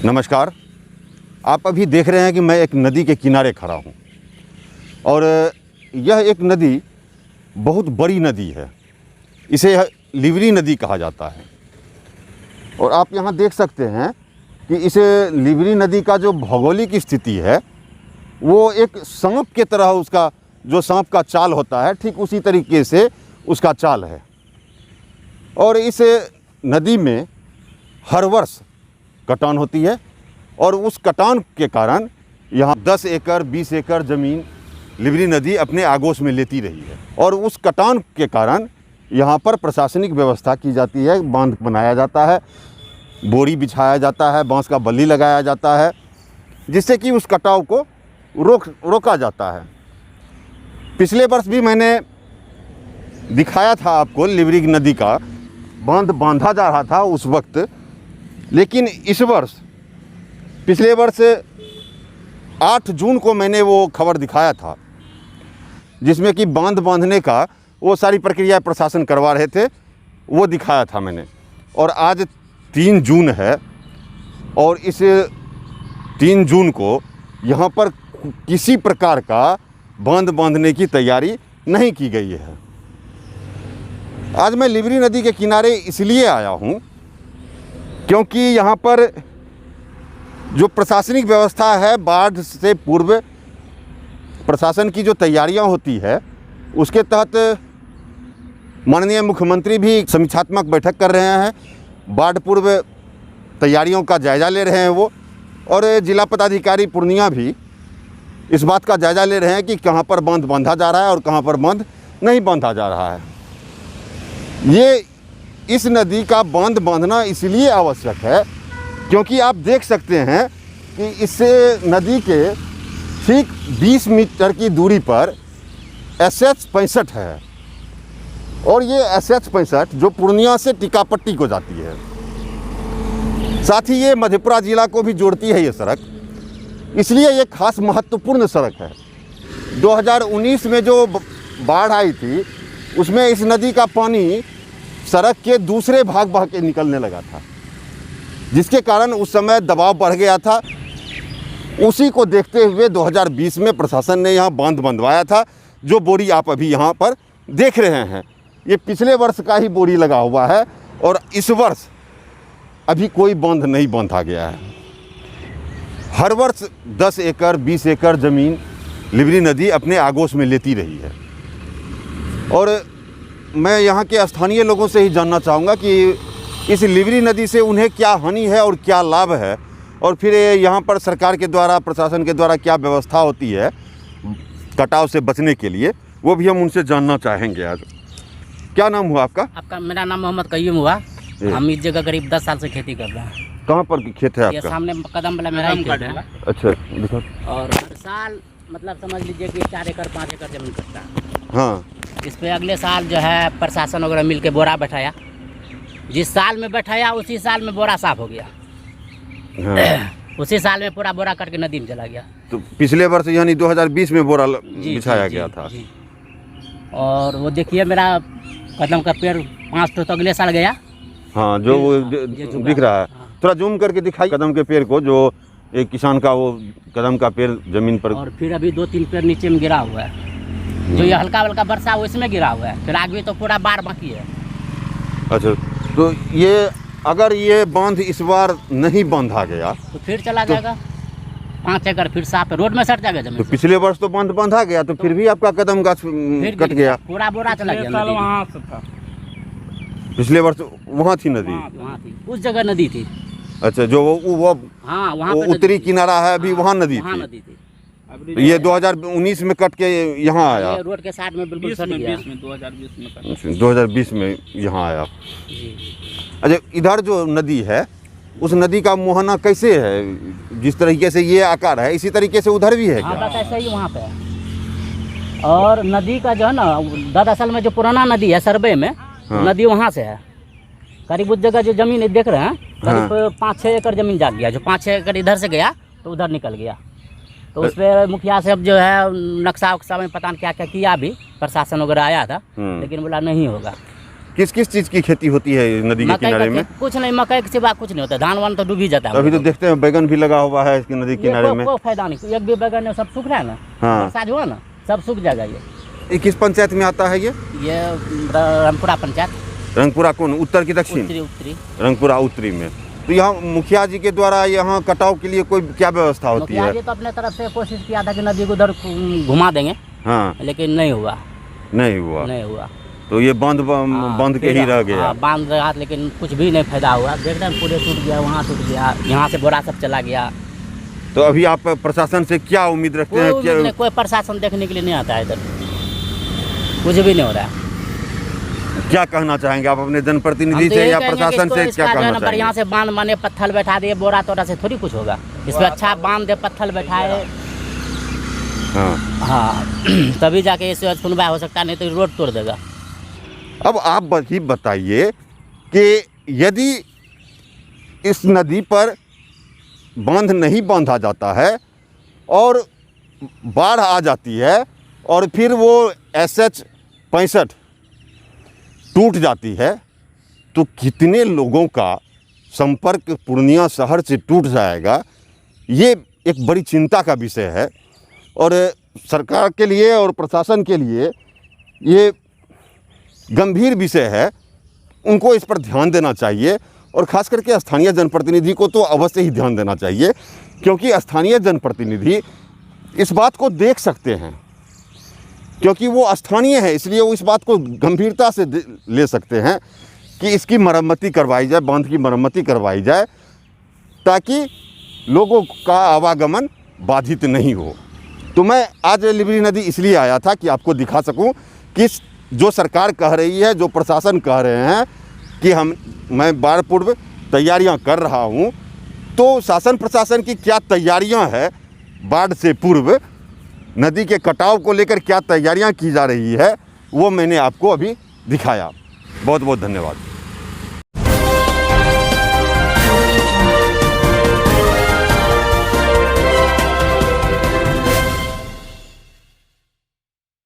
नमस्कार। आप अभी देख रहे हैं कि मैं एक नदी के किनारे खड़ा हूं और यह एक नदी बहुत बड़ी नदी है। इसे लिवरी नदी कहा जाता है और आप यहां देख सकते हैं कि इस लिवरी नदी का जो भौगोलिक स्थिति है वो एक सांप के तरह, उसका जो सांप का चाल होता है ठीक उसी तरीके से उसका चाल है। और इस नदी में हर वर्ष कटान होती है और उस कटान के कारण यहाँ 10 एकड़ 20 एकड़ ज़मीन लिवरी नदी अपने आगोश में लेती रही है। और उस कटान के कारण यहाँ पर प्रशासनिक व्यवस्था की जाती है, बांध बनाया जाता है, बोरी बिछाया जाता है, बांस का बल्ली लगाया जाता है, जिससे कि उस कटाव को रोका जाता है। पिछले वर्ष भी मैंने दिखाया था आपको लिवरी नदी का बांध बांधा जा रहा था उस वक्त, लेकिन इस वर्ष पिछले वर्ष 8 जून को मैंने वो खबर दिखाया था जिसमें कि बांध बांधने का वो सारी प्रक्रिया प्रशासन करवा रहे थे, वो दिखाया था मैंने। और आज 3 जून है और इस 3 जून को यहाँ पर किसी प्रकार का बांध बांधने की तैयारी नहीं की गई है। आज मैं लिवरी नदी के किनारे इसलिए आया हूँ क्योंकि यहाँ पर जो प्रशासनिक व्यवस्था है, बाढ़ से पूर्व प्रशासन की जो तैयारियां होती है उसके तहत माननीय मुख्यमंत्री भी समीक्षात्मक बैठक कर रहे हैं, बाढ़ पूर्व तैयारियों का जायज़ा ले रहे हैं वो। और जिला पदाधिकारी पूर्णिया भी इस बात का जायज़ा ले रहे हैं कि कहां पर बांध बांधा जा रहा है और कहां पर बांध नहीं बांधा जा रहा है। ये इस नदी का बांध बांधना इसलिए आवश्यक है क्योंकि आप देख सकते हैं कि इस नदी के ठीक 20 मीटर की दूरी पर SH 65 है और ये SH 65 जो पूर्णिया से टीकापट्टी को जाती है, साथ ही ये मधेपुरा जिला को भी जोड़ती है ये सड़क, इसलिए ये खास महत्वपूर्ण सड़क है। 2019 में जो बाढ़ आई थी उसमें इस नदी का पानी सड़क के दूसरे भाग बह के निकलने लगा था, जिसके कारण उस समय दबाव बढ़ गया था। उसी को देखते हुए 2020 में प्रशासन ने यहाँ बांध बंधवाया था। जो बोरी आप अभी यहाँ पर देख रहे हैं ये पिछले वर्ष का ही बोरी लगा हुआ है और इस वर्ष अभी कोई बांध नहीं बांधा गया है। हर वर्ष 10 एकड़ 20 एकड़ ज़मीन लिवरी नदी अपने आगोश में लेती रही है। और मैं यहाँ के स्थानीय लोगों से ही जानना चाहूँगा कि इस लिवरी नदी से उन्हें क्या हानि है और क्या लाभ है, और फिर यहाँ पर सरकार के द्वारा, प्रशासन के द्वारा क्या व्यवस्था होती है कटाव से बचने के लिए, वो भी हम उनसे जानना चाहेंगे। आज क्या नाम हुआ आपका? मेरा नाम मोहम्मद कय्यूम हुआ। हम इस जगह करीब 10 साल से खेती कर रहे हैं। कहाँ पर खेत है आपका? ये सामने कदम वाला मेरा ही खेत है। अच्छा, दिखा। और हर साल मतलब समझ लीजिए कि 4 एकड़ 5 एकड़ जमीन कटता है। हाँ, इस पे अगले साल जो है प्रशासन वगैरह मिल के बोरा बैठाया, जिस साल में बैठाया उसी साल में बोरा साफ हो गया। हाँ। उसी साल में पूरा बोरा करके नदी में चला गया। तो पिछले वर्ष यानी 2020 में बोरा बिछाया गया था। जी। और वो देखिए मेरा कदम का पेड़ 5 तो अगले साल गया। हाँ, जो वो दिख रहा है। हाँ। थोड़ा जूम करके दिखाई कदम के पेड़ को, जो एक किसान का वो कदम का पेड़ जमीन पर। और फिर अभी 2-3 पेड़ नीचे में गिरा हुआ है, जो ये हल्का हल्का वर्षा वो इसमें गिरा हुआ है। फिर आगे तो पूरा बाढ़ बाकी है। अच्छा, तो ये अगर ये बांध इस बार नहीं बांधा गया तो फिर चला जाएगा 5 एकड़ फिर साफ रोड में सट जाएगा जमीन। तो पिछले वर्ष तो बांध बांधा गया तो फिर भी आपका कदम गाछ कट गया। पूरा बोरा चला गया। वहाँ से था, पिछले वर्ष वहाँ थी नदी? वहाँ थी, उस जगह नदी थी। अच्छा, जो वो हाँ, वहाँ वो उत्तरी किनारा है अभी, वहाँ नदी थी। थी। ये 2019 में कट के यहाँ आया, रोड के साइड में बिल्कुल सट गया। 2020 में यहाँ आया। अच्छा, इधर जो नदी है उस नदी का मुहाना कैसे है? जिस तरीके से ये आकार है इसी तरीके से उधर भी है हाँ, क्या? बस ऐसे ही वहाँ पे है। और नदी का जो है ना, दरअसल में जो पुराना नदी है सर्वे में, हाँ। नदी वहाँ से है। करीब उस जगह जो जमीन देख रहे हैं करीब 5-6 एकड़ जमीन जाग गया। जो 5-6 एकड़ इधर से गया तो उधर निकल गया। तो उस पर मुखिया से अब जो है नक्शा उक्सा में पता नहीं क्या क्या किया, भी प्रशासन वगैरह आया था लेकिन बोला नहीं होगा। किस किस चीज़ की खेती होती है इस नदी के मकई किनारे का में? कुछ नहीं, मकई के सिवा कुछ नहीं होता, धान वान तो डूब ही जाता है। अभी तो देखते हैं बैगन भी लगा हुआ है इसकी नदी किनारे में। कोई फायदा नहीं, एक भी बैगन है, सब सूख रहा है ना। हाँ। बरसात हुआ ना, सब सूख जाएगा। ये किस पंचायत में आता है ये? रामपुरा पंचायत। रंगपुरा कौन, उत्तर की दक्षिण? उत्तरी। रंगपुरा उत्तरी में। तो यहाँ मुखिया जी के द्वारा यहाँ कटाव के लिए कोई क्या व्यवस्था होती मुखिया है? जी तो अपने तरफ से कोशिश किया था कि नदी को उधर घुमा देंगे, हाँ, लेकिन नहीं हुआ। नहीं हुआ। नहीं हुआ तो ये बांध के ही रह गया। बांध रहा, लेकिन कुछ भी नहीं फायदा हुआ। देख रहे हैं पूरे टूट गया, वहाँ टूट गया, यहाँ से बोरा सब चला गया। तो अभी आप प्रशासन से क्या उम्मीद रखते हैं? कोई नहीं, कोई प्रशासन देखने के लिए नहीं आता है इधर, कुछ भी नहीं हो रहा है। क्या कहना चाहेंगे आप अपने हम जनप्रतिनिधि तो से यही या कहेंगे कि प्रशासन इसको से इसका क्या जो है कहना ना, चाहेंगे? बढ़िया से बांध बने, पत्थर बैठा दिए, बोरा तोरा से थोड़ी कुछ होगा। इसमें अच्छा बांध दे, पत्थर बैठाए, हाँ। हाँ तभी जाके इससे सुनवाई हो सकता है, नहीं तो रोड तोड़ देगा। अब आप ही बताइए कि यदि इस नदी पर बांध नहीं बांधा जाता है और बाढ़ आ जाती है और फिर वो SH 65 टूट जाती है, तो कितने लोगों का संपर्क पूर्णिया शहर से टूट जाएगा, ये एक बड़ी चिंता का विषय है। और सरकार के लिए और प्रशासन के लिए ये गंभीर विषय है, उनको इस पर ध्यान देना चाहिए। और ख़ास करके स्थानीय जनप्रतिनिधि को तो अवश्य ही ध्यान देना चाहिए, क्योंकि स्थानीय जनप्रतिनिधि इस बात को देख सकते हैं, क्योंकि वो स्थानीय है, इसलिए वो इस बात को गंभीरता से ले सकते हैं कि इसकी मरम्मती करवाई जाए, बांध की मरम्मती करवाई जाए, ताकि लोगों का आवागमन बाधित नहीं हो। तो मैं आज लिवरी नदी इसलिए आया था कि आपको दिखा सकूं कि जो सरकार कह रही है, जो प्रशासन कह रहे हैं कि मैं बाढ़ पूर्व तैयारियां कर रहा हूं, तो शासन प्रशासन की क्या तैयारियां हैं, बाढ़ से पूर्व नदी के कटाव को लेकर क्या तैयारियां की जा रही है, वो मैंने आपको अभी दिखाया। बहुत बहुत धन्यवाद।